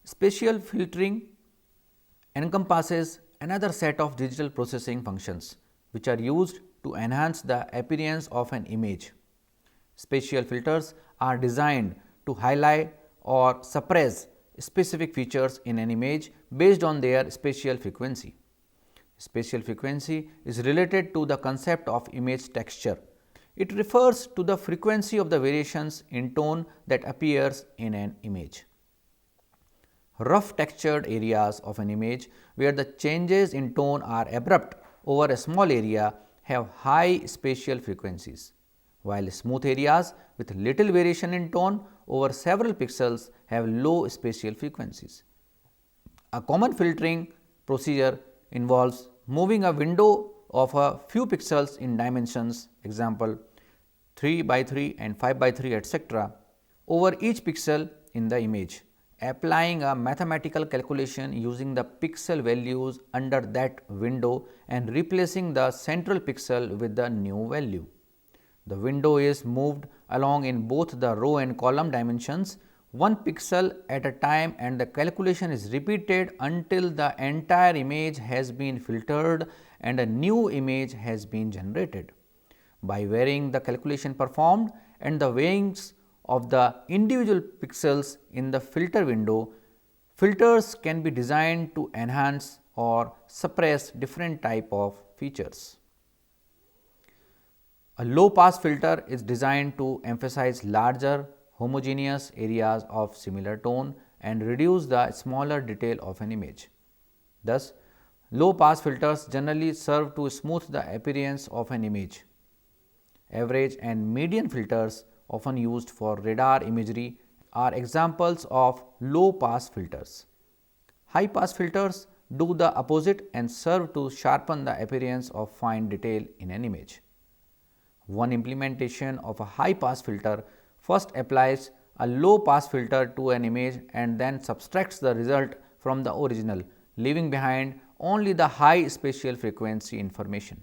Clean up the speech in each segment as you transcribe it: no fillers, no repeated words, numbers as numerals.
Spatial filtering encompasses another set of digital processing functions which are used to enhance the appearance of an image. Spatial filters are designed to highlight or suppress specific features in an image based on their spatial frequency. Spatial frequency is related to the concept of image texture. It refers to the frequency of the variations in tone that appears in an image. Rough textured areas of an image where the changes in tone are abrupt over a small area have high spatial frequencies, while smooth areas with little variation in tone over several pixels have low spatial frequencies. A common filtering procedure involves moving a window of a few pixels in dimensions, example 3 by 3 and 5 by 3 etc., over each pixel in the image, applying a mathematical calculation using the pixel values under that window and replacing the central pixel with the new value. The window is moved along in both the row and column dimensions, one pixel at a time, and the calculation is repeated until the entire image has been filtered and a new image has been generated. By varying the calculation performed and the weighings of the individual pixels in the filter window, filters can be designed to enhance or suppress different type of features. A low pass filter is designed to emphasize larger homogeneous areas of similar tone and reduce the smaller detail of an image. Thus, low pass filters generally serve to smooth the appearance of an image. Average and median filters, often used for radar imagery, are examples of low pass filters. High pass filters do the opposite and serve to sharpen the appearance of fine detail in an image. One implementation of a high pass filter first applies a low pass filter to an image and then subtracts the result from the original, leaving behind only the high spatial frequency information.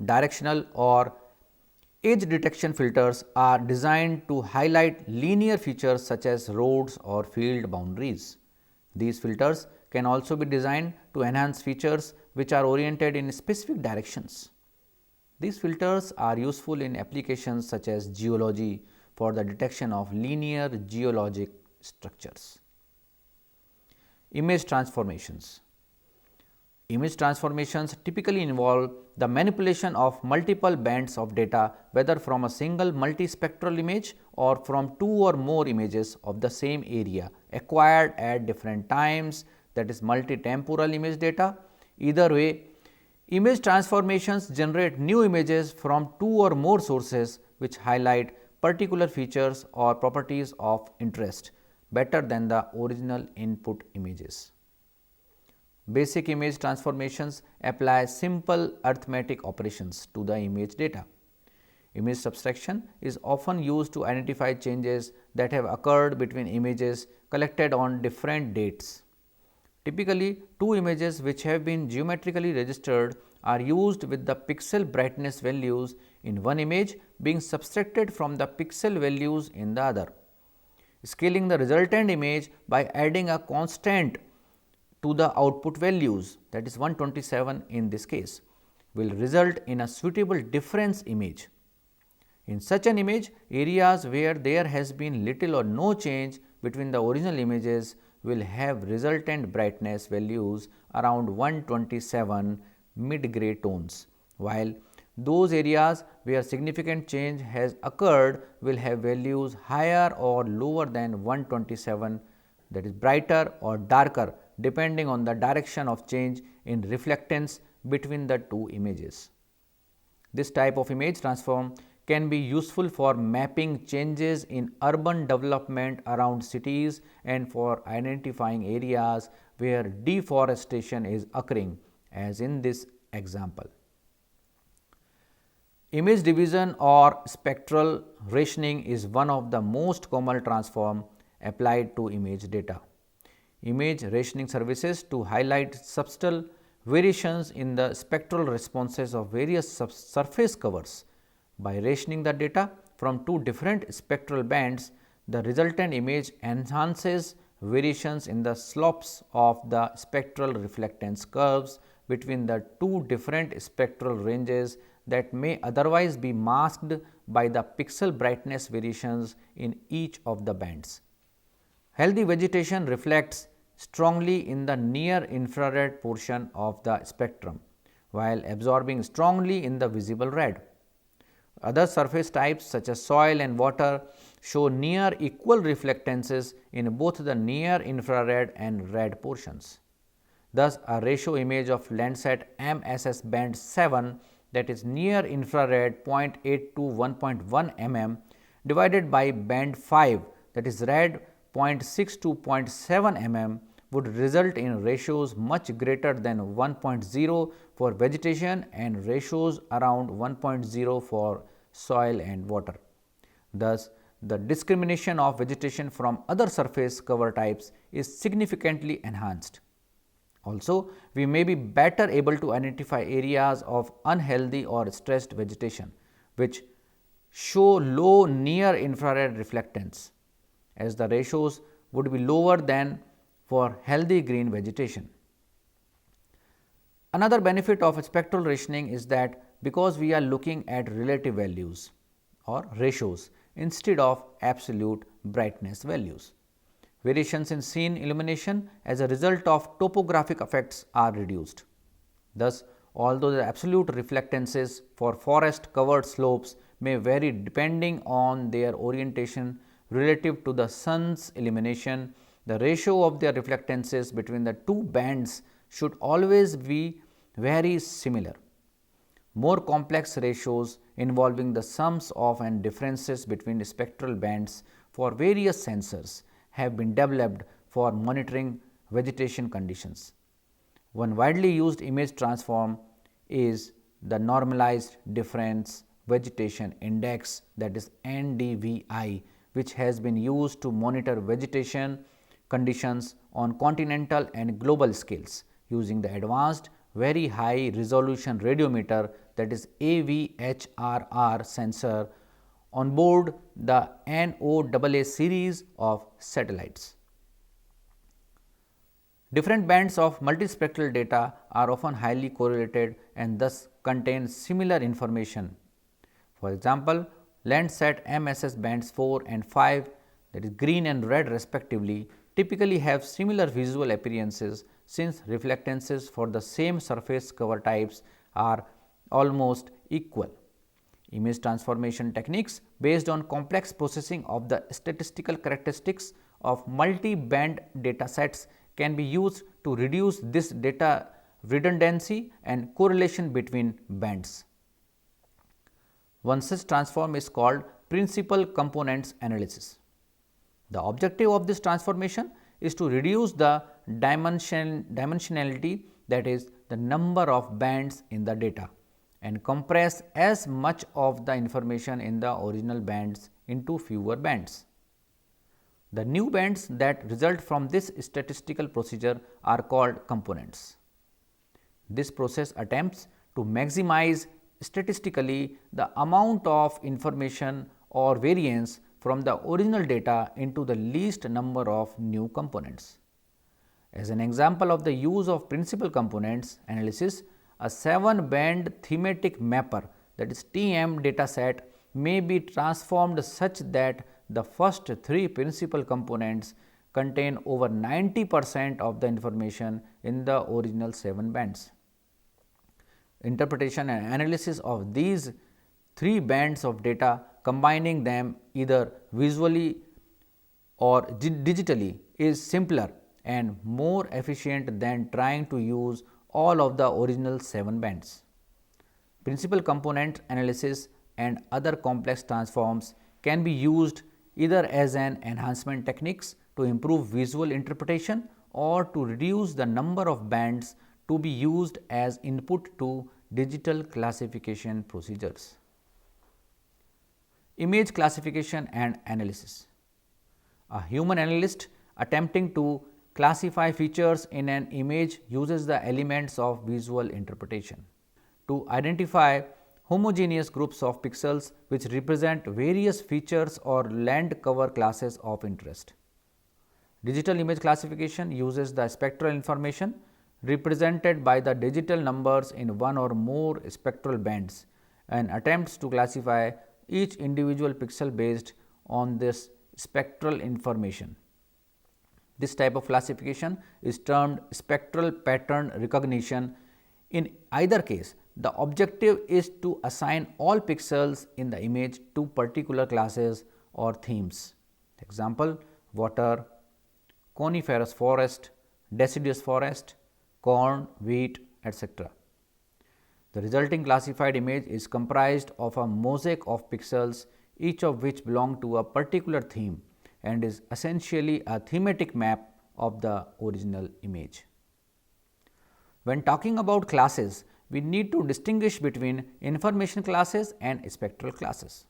Directional or edge detection filters are designed to highlight linear features such as roads or field boundaries. These filters can also be designed to enhance features which are oriented in specific directions. These filters are useful in applications such as geology for the detection of linear geologic structures. Image transformations. Image transformations typically involve the manipulation of multiple bands of data, whether from a single multispectral image or from two or more images of the same area acquired at different times, that is multitemporal image data. Either way, image transformations generate new images from two or more sources which highlight particular features or properties of interest better than the original input images. Basic image transformations apply simple arithmetic operations to the image data. Image subtraction is often used to identify changes that have occurred between images collected on different dates. Typically, two images which have been geometrically registered are used with the pixel brightness values in one image being subtracted from the pixel values in the other. Scaling the resultant image by adding a constant to the output values, that is 127 in this case, will result in a suitable difference image. In such an image, areas where there has been little or no change between the original images will have resultant brightness values around 127 mid-gray tones, while those areas where significant change has occurred will have values higher or lower than 127, that is brighter or darker depending on the direction of change in reflectance between the two images. This type of image transform can be useful for mapping changes in urban development around cities and for identifying areas where deforestation is occurring, as in this example. Image division or spectral rationing is one of the most common transform applied to image data. Image rationing services to highlight subtle variations in the spectral responses of various surface covers. By rationing the data from two different spectral bands, the resultant image enhances variations in the slopes of the spectral reflectance curves between the two different spectral ranges that may otherwise be masked by the pixel brightness variations in each of the bands. Healthy vegetation reflects strongly in the near infrared portion of the spectrum, while absorbing strongly in the visible red. Other surface types such as soil and water show near equal reflectances in both the near infrared and red portions. Thus, a ratio image of Landsat MSS band 7, that is near infrared 0.8 to 1.1 mm, divided by band 5, that is red 0.6 to 0.7 mm, would result in ratios much greater than 1.0 for vegetation and ratios around 1.0 for soil and water. Thus, the discrimination of vegetation from other surface cover types is significantly enhanced. Also, we may be better able to identify areas of unhealthy or stressed vegetation, which show low near infrared reflectance, as the ratios would be lower than for healthy green vegetation. Another benefit of spectral rationing is that because we are looking at relative values or ratios instead of absolute brightness values, variations in scene illumination as a result of topographic effects are reduced. Thus, although the absolute reflectances for forest covered slopes may vary depending on their orientation relative to the sun's illumination, the ratio of their reflectances between the two bands should always be very similar. More complex ratios involving the sums of and differences between spectral bands for various sensors have been developed for monitoring vegetation conditions. One widely used image transform is the Normalized Difference Vegetation Index, that is NDVI, which has been used to monitor vegetation conditions on continental and global scales using the advanced very high resolution radiometer, that is AVHRR sensor on board the NOAA series of satellites. Different bands of multispectral data are often highly correlated and thus contain similar information. For example, Landsat MSS bands 4 and 5, that is green and red respectively, typically have similar visual appearances since reflectances for the same surface cover types are almost equal. Image transformation techniques based on complex processing of the statistical characteristics of multi-band data sets can be used to reduce this data redundancy and correlation between bands. One such transform is called principal components analysis. The objective of this transformation is to reduce the dimensionality, that is the number of bands in the data, and compress as much of the information in the original bands into fewer bands. The new bands that result from this statistical procedure are called components. This process attempts to maximize statistically the amount of information or variance from the original data into the least number of new components. As an example of the use of principal components analysis, a 7-band thematic mapper, that is TM dataset, may be transformed such that the first 3 principal components contain over 90% of the information in the original 7 bands. Interpretation and analysis of these 3 bands of data, combining them either visually or digitally, is simpler and more efficient than trying to use all of the original 7 bands. Principal component analysis and other complex transforms can be used either as an enhancement techniques to improve visual interpretation or to reduce the number of bands to be used as input to digital classification procedures. Image classification and analysis. A human analyst attempting to classify features in an image uses the elements of visual interpretation to identify homogeneous groups of pixels which represent various features or land cover classes of interest. Digital image classification uses the spectral information represented by the digital numbers in one or more spectral bands and attempts to classify each individual pixel based on this spectral information. This type of classification is termed spectral pattern recognition. In either case, the objective is to assign all pixels in the image to particular classes or themes. Example: water, coniferous forest, deciduous forest, corn, wheat, etc. The resulting classified image is comprised of a mosaic of pixels, each of which belong to a particular theme and is essentially a thematic map of the original image. When talking about classes, we need to distinguish between information classes and spectral classes.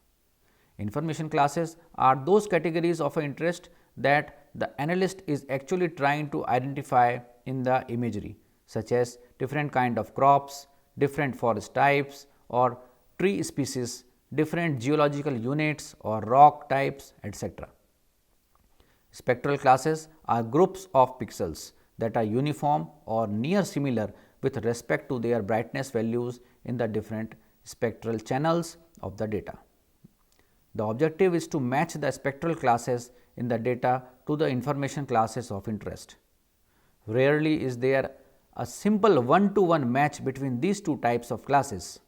Information classes are those categories of interest that the analyst is actually trying to identify in the imagery, such as different kind of crops, different forest types or tree species, different geological units or rock types, etc. Spectral classes are groups of pixels that are uniform or near similar with respect to their brightness values in the different spectral channels of the data. The objective is to match the spectral classes in the data to the information classes of interest. Rarely is there a simple one-to-one match between these two types of classes.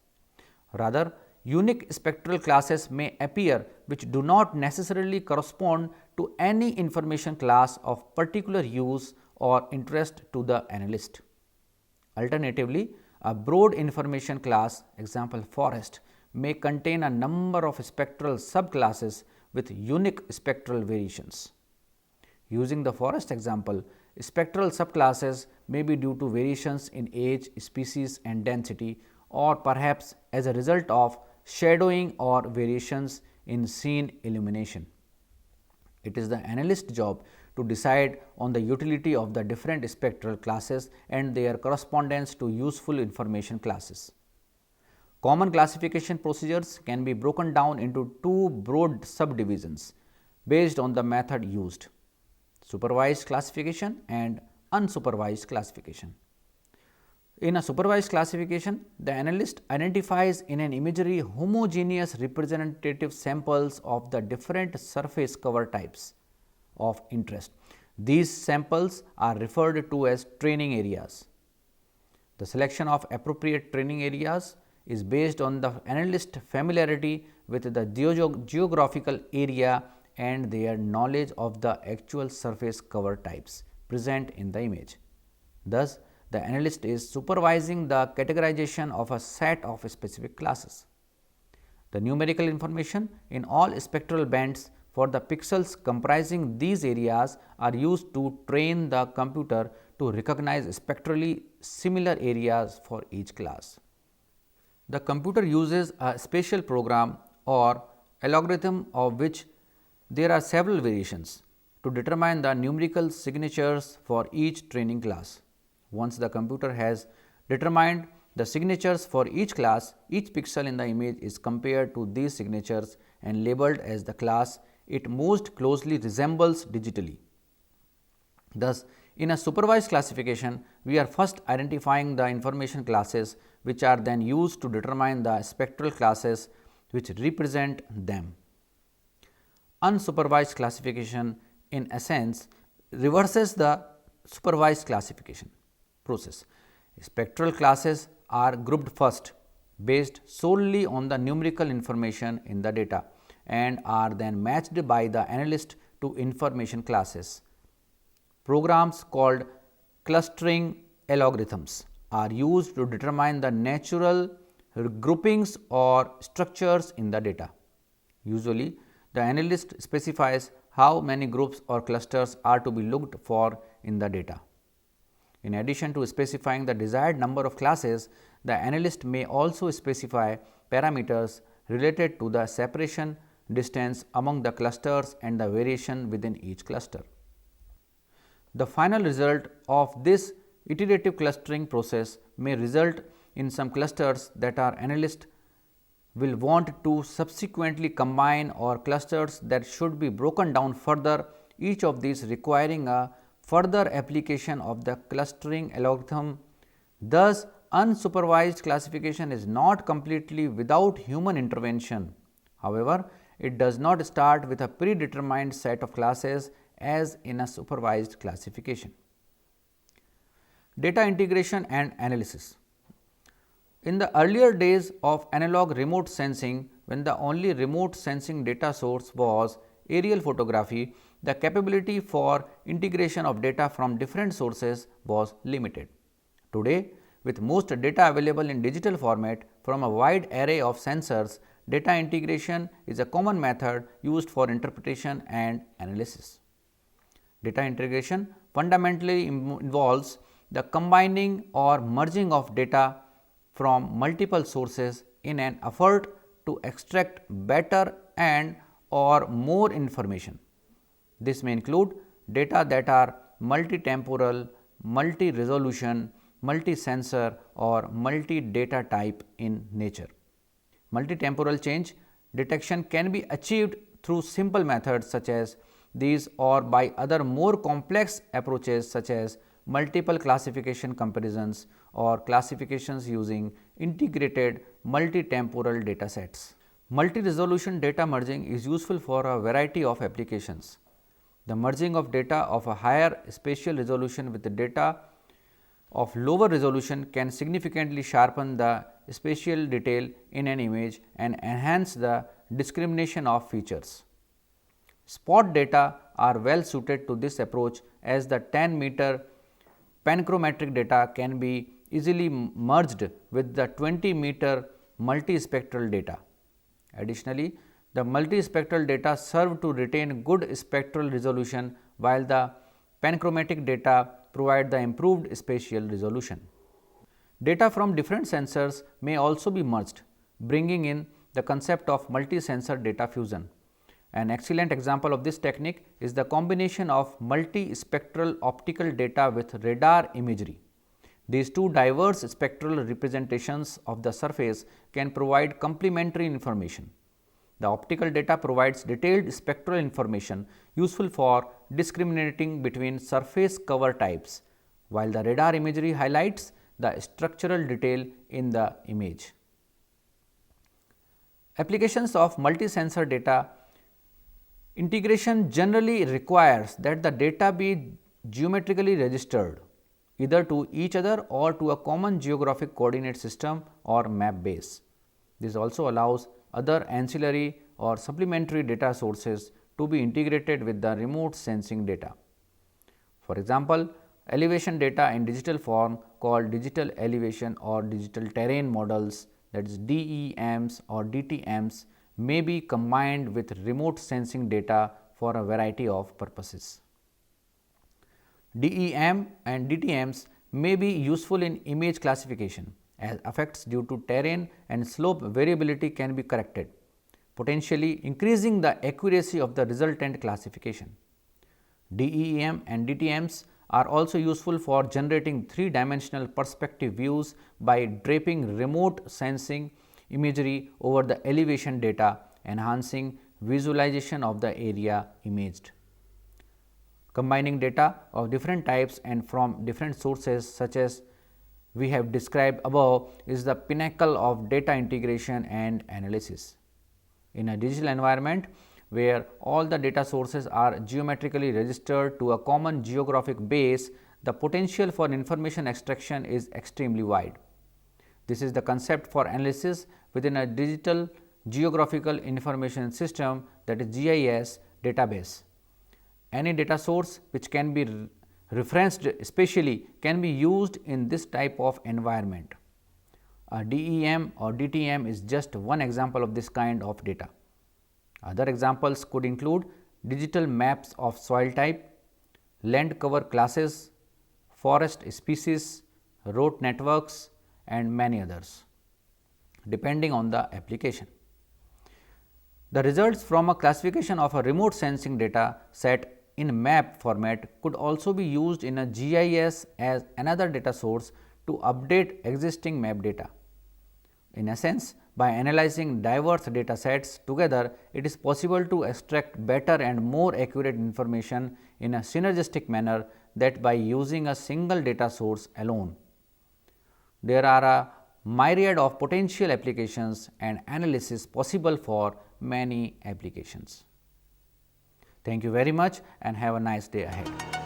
Rather, unique spectral classes may appear which do not necessarily correspond to any information class of particular use or interest to the analyst. Alternatively, a broad information class, example forest, may contain a number of spectral subclasses with unique spectral variations. Using the forest example, spectral subclasses may be due to variations in age, species and density, or perhaps as a result of shadowing or variations in scene illumination. It is the analyst's job to decide on the utility of the different spectral classes and their correspondence to useful information classes. Common classification procedures can be broken down into two broad subdivisions based on the method used: supervised classification and unsupervised classification. In a supervised classification, the analyst identifies in an imagery homogeneous representative samples of the different surface cover types of interest. These samples are referred to as training areas. The selection of appropriate training areas is based on the analyst's familiarity with the geographical area and their knowledge of the actual surface cover types present in the image. Thus, the analyst is supervising the categorization of a set of specific classes. The numerical information in all spectral bands for the pixels comprising these areas are used to train the computer to recognize spectrally similar areas for each class. The computer uses a spatial program or algorithm of which there are several variations to determine the numerical signatures for each training class. Once the computer has determined the signatures for each class, each pixel in the image is compared to these signatures and labeled as the class it most closely resembles digitally. Thus, in a supervised classification, we are first identifying the information classes which are then used to determine the spectral classes which represent them. Unsupervised classification in essence reverses the supervised classification process. Spectral classes are grouped first based solely on the numerical information in the data and are then matched by the analyst to information classes. Programs called clustering algorithms are used to determine the natural groupings or structures in the data. Usually, the analyst specifies how many groups or clusters are to be looked for in the data. In addition to specifying the desired number of classes, the analyst may also specify parameters related to the separation distance among the clusters and the variation within each cluster. The final result of this iterative clustering process may result in some clusters that our analyst will want to subsequently combine or clusters that should be broken down further each of these requiring a further application of the clustering algorithm. Thus, unsupervised classification is not completely without human intervention. However, it does not start with a predetermined set of classes as in a supervised classification. Data integration and analysis. In the earlier days of analog remote sensing, when the only remote sensing data source was aerial photography, the capability for integration of data from different sources was limited. Today, with most data available in digital format from a wide array of sensors, data integration is a common method used for interpretation and analysis. Data integration fundamentally involves the combining or merging of data from multiple sources in an effort to extract better and or more information. This may include data that are multi-temporal, multi-resolution, multi-sensor or multi-data type in nature. Multi-temporal change detection can be achieved through simple methods such as these or by other more complex approaches such as multiple classification comparisons or classifications using integrated multi-temporal data sets. Multi-resolution data merging is useful for a variety of applications. The merging of data of a higher spatial resolution with the data of lower resolution can significantly sharpen the spatial detail in an image and enhance the discrimination of features. Spot data are well suited to this approach as the 10-meter panchromatic data can be easily merged with the 20-meter multispectral data. Additionally, the multispectral data serve to retain good spectral resolution while the panchromatic data provide the improved spatial resolution. Data from different sensors may also be merged, bringing in the concept of multi-sensor data fusion. An excellent example of this technique is the combination of multispectral optical data with radar imagery. These two diverse spectral representations of the surface can provide complementary information. The optical data provides detailed spectral information useful for discriminating between surface cover types, while the radar imagery highlights the structural detail in the image. Applications of multi-sensor data integration generally requires that the data be geometrically registered either to each other or to a common geographic coordinate system or map base. This also allows other ancillary or supplementary data sources to be integrated with the remote sensing data. For example, elevation data in digital form called digital elevation or digital terrain models, that is DEMs or DTMs, may be combined with remote sensing data for a variety of purposes. DEM and DTMs may be useful in image classification as effects due to terrain and slope variability can be corrected, potentially increasing the accuracy of the resultant classification. DEM and DTMs are also useful for generating three-dimensional perspective views by draping remote sensing imagery over the elevation data, enhancing visualization of the area imaged. Combining data of different types and from different sources such as we have described above is the pinnacle of data integration and analysis. In a digital environment where all the data sources are geometrically registered to a common geographic base, the potential for information extraction is extremely wide. This is the concept for analysis within a digital geographical information system, that is GIS database. Any data source which can be referenced spatially can be used in this type of environment. A DEM or DTM is just one example of this kind of data. Other examples could include digital maps of soil type, land cover classes, forest species, road networks and many others, depending on the application. The results from a classification of a remote sensing data set in map format could also be used in a GIS as another data source to update existing map data. In essence, By analyzing diverse data sets together, it is possible to extract better and more accurate information in a synergistic manner than by using a single data source alone. There are a myriad of potential applications and analysis possible for many applications. Thank you very much and have a nice day ahead.